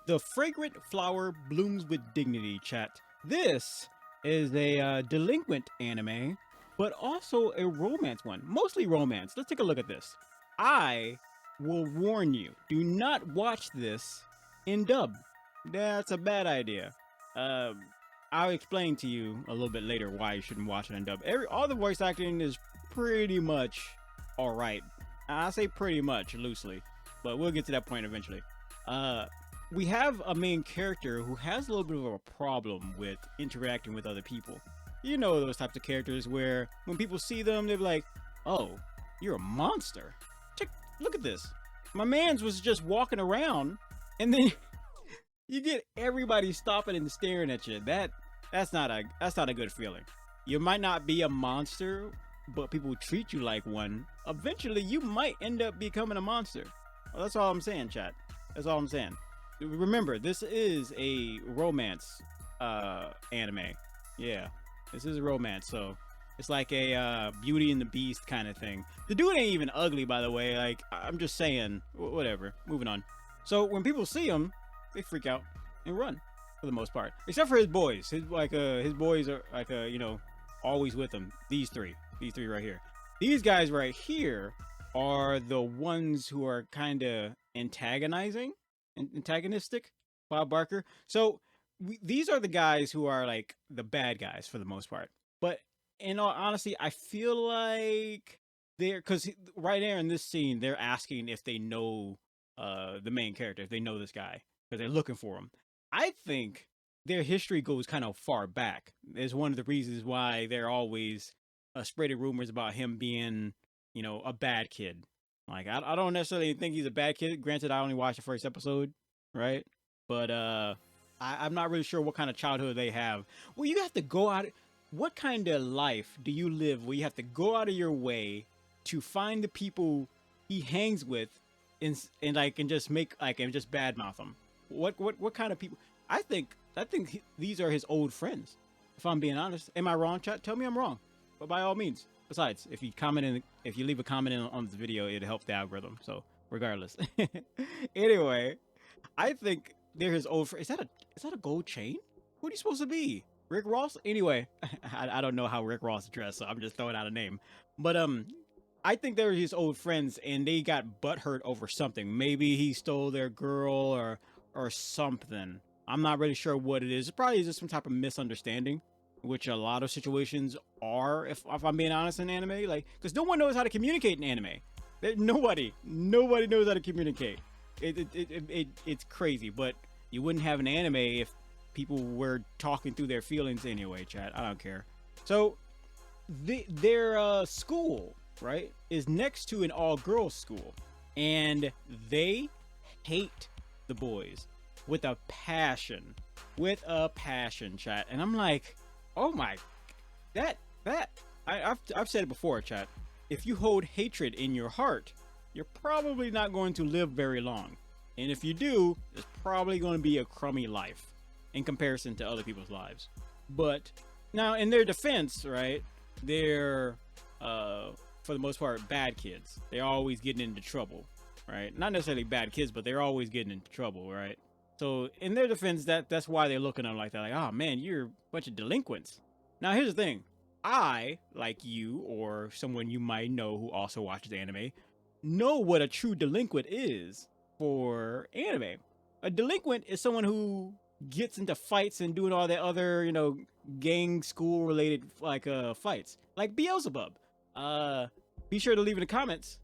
The Fragrant Flower Blooms with Dignity, chat. This is a delinquent anime, but also a romance one. Mostly romance. Let's take a look at this. I will warn you, do not watch this in dub. That's a bad idea. I'll explain to you a little bit later why you shouldn't watch it in dub. All the voice acting is pretty much alright. I say pretty much loosely, but we'll get to that point eventually. We have a main character who has a little bit of a problem with interacting with other people. You know those types of characters where when people see them, they're like, "Oh, you're a monster. Check, look at this. My man's was just walking around, and then you get everybody stopping and staring at you. That's not a good feeling. You might not be a monster, but people treat you like one. Eventually, you might end up becoming a monster. Well, that's all I'm saying, chat. That's all I'm saying. Remember, this is a romance anime. Yeah, this is a romance, so it's like a Beauty and the Beast kind of thing. The dude ain't even ugly, by the way. Like, I'm just saying. Whatever. Moving on. So when people see him, they freak out and run for the most part, except for his boys. His boys are like always with him. These three right here. These guys right here are the ones who are kind of antagonistic. Bob Barker. So these are the guys who are like the bad guys for the most part. But in all honesty, I feel like because right there in this scene, they're asking if they know the main character, if they know this guy, because they're looking for him. I think their history goes kind of far back. It's one of the reasons why they're always spreading rumors about him being, a bad kid. Like, I don't necessarily think he's a bad kid. Granted, I only watched the first episode, right? But I'm not really sure what kind of childhood they have. Well, you have to go out. What kind of life do you live where you have to go out of your way to find the people he hangs with and just badmouth them? What kind of people? I think these are his old friends. If I'm being honest, am I wrong, chat? Tell me I'm wrong. But by all means. Besides, if you leave a comment on this video, it'll help the algorithm. So regardless, anyway, I think they're his old friend. Is that a gold chain? Who are you supposed to be? Rick Ross? Anyway, I don't know how Rick Ross dressed, so I'm just throwing out a name. But I think they're his old friends, and they got butthurt over something. Maybe he stole their girl or something. I'm not really sure what it is. It's probably just some type of misunderstanding, which a lot of situations are, if I'm being honest, in anime. Like, because no one knows how to communicate in anime. Nobody knows how to communicate. It's crazy, but you wouldn't have an anime if people were talking through their feelings anyway, chat. I don't care. So their school, right, is next to an all-girls school, and they hate the boys with a passion, chat. And I'm like, oh my, I've said it before, chat. If you hold hatred in your heart, you're probably not going to live very long. And if you do, it's probably going to be a crummy life in comparison to other people's lives. But now, in their defense, right, they're, for the most part, bad kids. They're always getting into trouble, right? Not necessarily bad kids, but they're always getting into trouble, right? So in their defense, that's why they're looking at them like that. Like, oh man, you're a bunch of delinquents. Now, here's the thing. I, like you, or someone you might know who also watches anime, know what a true delinquent is for anime. A delinquent is someone who gets into fights and doing all that other, gang school related fights. Like Beelzebub. Be sure to leave in the comments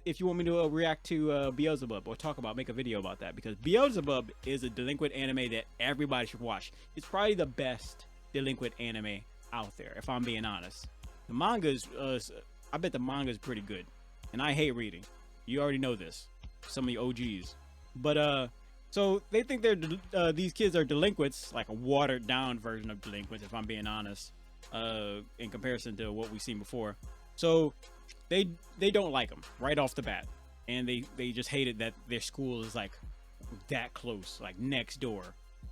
if you want me to react to Beelzebub or make a video about that, because Beelzebub is a delinquent anime that everybody should watch. It's probably the best delinquent anime out there, if I'm being honest. The manga is, I bet the manga is pretty good, and I hate reading. You already know this. Some of the OGs, but so they think these kids are delinquents, like a watered down version of delinquents, if I'm being honest, in comparison to what we've seen before. So they don't like them right off the bat, and they just hated that their school is like that close, like next door,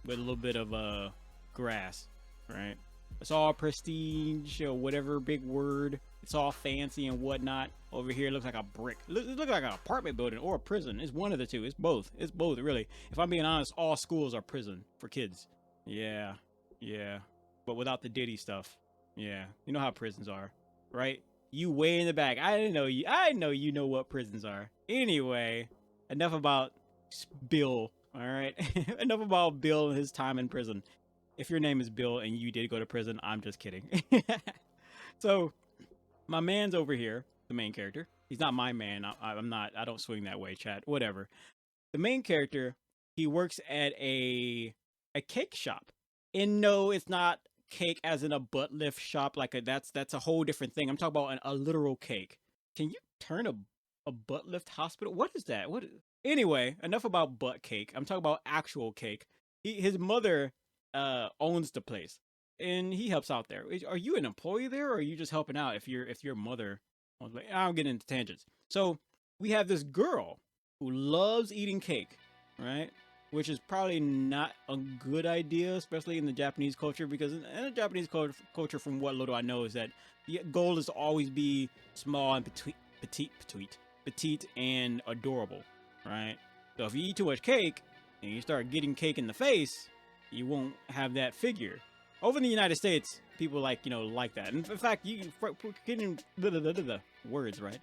with a little bit of grass, right? It's all prestige or whatever big word It's all fancy and whatnot. Over here, it looks like a brick. It looks like an apartment building or a prison. It's one of the two. It's both. It's both, really. If I'm being honest, all schools are prison for kids. Yeah, yeah. But without the Diddy stuff. Yeah, you know how prisons are, right? You way in the back. I didn't know you. I know you know what prisons are. Anyway, enough about Bill. All right, enough about Bill and his time in prison. If your name is Bill and you did go to prison, I'm just kidding. So, my man's over here, the main character. He's not my man. I'm not. I don't swing that way, chat. Whatever. The main character, he works at a cake shop. And no, it's not cake as in a butt lift shop. Like that's a whole different thing. I'm talking about a literal cake. Can you turn a butt lift hospital? What is that? Anyway, enough about butt cake. I'm talking about actual cake. His mother owns the place, and he helps out there. Are you an employee there, or are you just helping out? If your mother, I'm getting into tangents. So we have this girl who loves eating cake, right? Which is probably not a good idea, especially in the Japanese culture, because in the Japanese culture, from what little I know, is that the goal is to always be small and petite and adorable, right? So if you eat too much cake and you start getting cake in the face, you won't have that figure. Over in the United States, people like that. And in fact, you getting words right.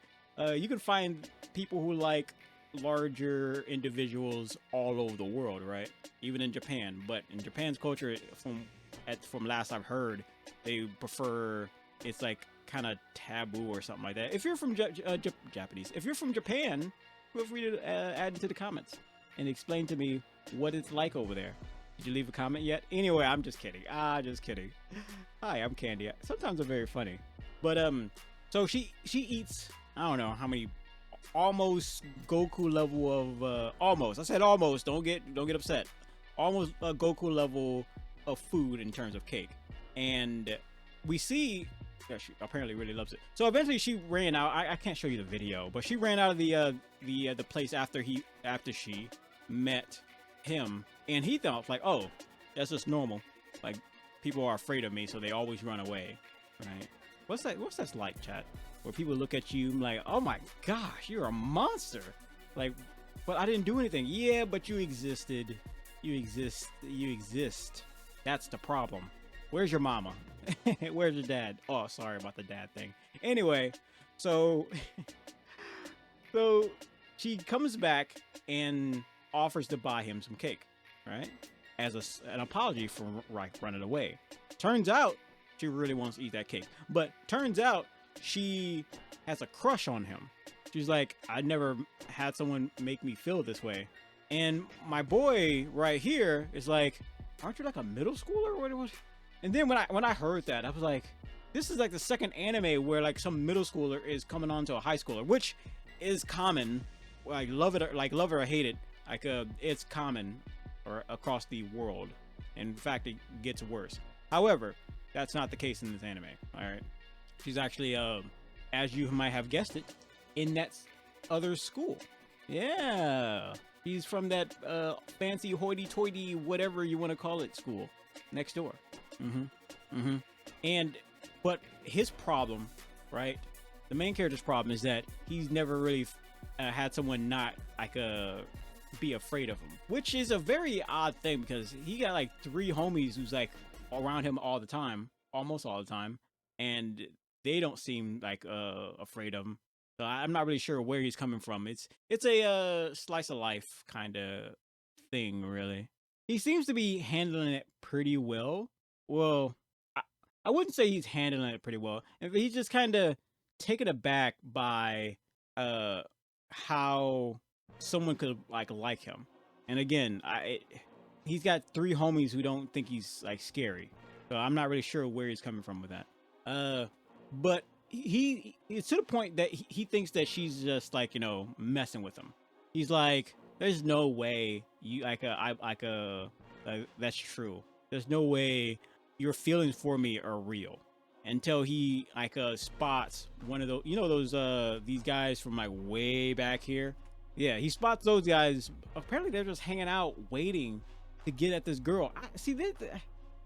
You can find people who like larger individuals all over the world, right? Even in Japan. But in Japan's culture, from last I've heard, they prefer, it's like kind of taboo or something like that. If you're from Japanese, if you're from Japan, feel free to add it to the comments and explain to me what it's like over there. Did you leave a comment yet? Anyway, I'm just kidding. Just kidding. Hi, I'm Candy. Sometimes I'm very funny. But so she eats, I don't know how many, almost Goku level of almost. I said almost. Don't get upset. Almost a Goku level of food in terms of cake. And we see, yeah, she apparently really loves it. So eventually she ran out. I can't show you the video, but she ran out of the place after she met him, and he thought like, oh, that's just normal. Like, people are afraid of me, so they always run away, right? What's that like, chat? Where people look at you like, oh my gosh, you're a monster. Like, but I didn't do anything. Yeah, but you existed. You exist. That's the problem. Where's your mama? Where's your dad? Oh, sorry about the dad thing. Anyway, so she comes back and offers to buy him some cake, right? As an apology for running away. Turns out she really wants to eat that cake. But turns out she has a crush on him. She's like, I never had someone make me feel this way. And my boy right here is like, aren't you like a middle schooler? What was? And then when I heard that, I was like, this is like the second anime where like some middle schooler is coming on to a high schooler, which is common. Like, love it or hate it. Like, it's common or across the world. In fact, it gets worse. However, that's not the case in this anime. All right, she's actually, as you might have guessed it, in that other school. Yeah, he's from that fancy hoity-toity, whatever you want to call it, school next door. But his problem, right? The main character's problem is that he's never really had someone not like be afraid of him, which is a very odd thing because he got like 3 homies who's like around him all the time, almost all the time, and they don't seem like afraid of him. So I'm not really sure where he's coming from. It's a slice of life kind of thing, really. He seems to be handling it pretty well. Well, I wouldn't say he's handling it pretty well. He's just kind of taken aback by how someone could like him. And again, he's got 3 homies who don't think he's like scary. So I'm not really sure where he's coming from with that. But it's to the point that he thinks that she's just like, messing with him. He's like, there's no way you that's true. There's no way your feelings for me are real. Until he spots one of those, these guys from like way back here. Yeah, he spots those guys. Apparently they're just hanging out waiting to get at this girl.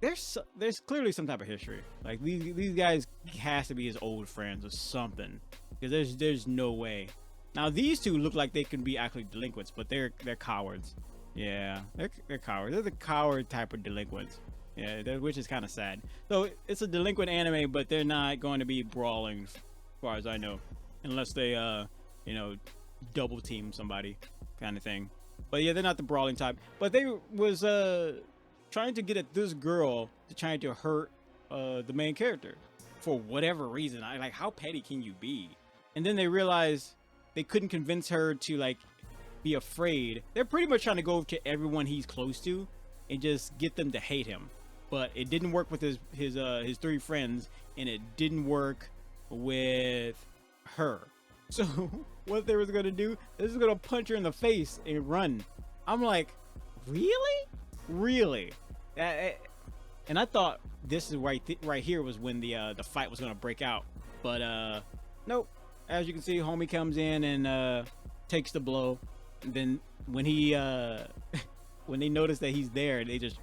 there's clearly some type of history. Like these guys has to be his old friends or something, because there's no way. Now these two look like they can be actually delinquents, but they're cowards. Yeah, they're cowards. They're the coward type of delinquents. Yeah, which is kind of sad. So it's a delinquent anime, but they're not going to be brawling, as far as I know, unless they you know, double team somebody, kind of thing. But yeah, they're not the brawling type. But they was trying to get at this girl to trying to hurt the main character for whatever reason. I like, how petty can you be? And then they realized they couldn't convince her to like be afraid. They're pretty much trying to go to everyone he's close to and just get them to hate him. But it didn't work with his three friends, and it didn't work with her. So what they was gonna do? They was gonna punch her in the face and run. I'm like, really, really? And I thought this is right here was when the fight was gonna break out, but nope. As you can see, homie comes in and takes the blow. And then when he when they notice that he's there, they just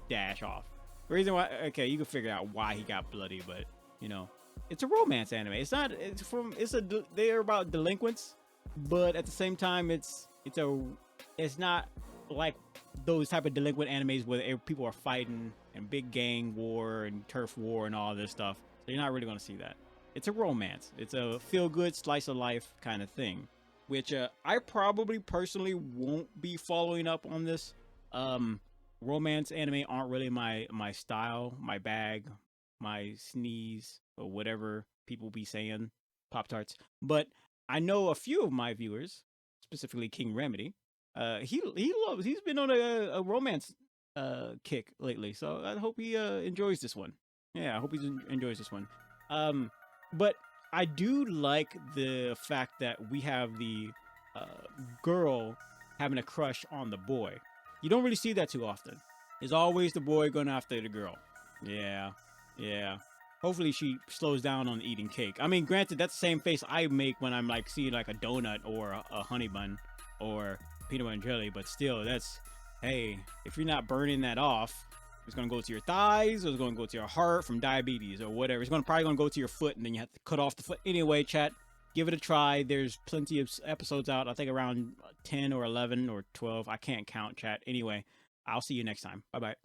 dash off. The reason why, okay, you can figure out why he got bloody, but you know, it's a romance anime. It's not. They're about delinquents, but at the same time, it's not like those type of delinquent animes where people are fighting and big gang war and turf war and all this stuff. So you're not really going to see that. It's a romance. It's a feel-good slice of life kind of thing, which I probably personally won't be following up on this. Romance anime aren't really my style, my bag, my sneeze, or whatever people be saying, Pop Tarts. But I know a few of my viewers, specifically King Remedy. He's been on a romance kick lately, so I hope he enjoys this one. Yeah, I hope he enjoys this one. But I do like the fact that we have the girl having a crush on the boy. You don't really see that too often. It's always the boy going after the girl. Yeah, yeah. Hopefully she slows down on eating cake. I mean, granted, that's the same face I make when I'm like seeing like a donut or a honey bun or peanut butter and jelly. But still, that's, hey, if you're not burning that off, it's gonna go to your thighs, or it's gonna go to your heart from diabetes or whatever. It's probably gonna go to your foot, and then you have to cut off the foot. Anyway, chat, give it a try. There's plenty of episodes out. I think around 10 or 11 or 12. I can't count, chat. Anyway, I'll see you next time. Bye bye.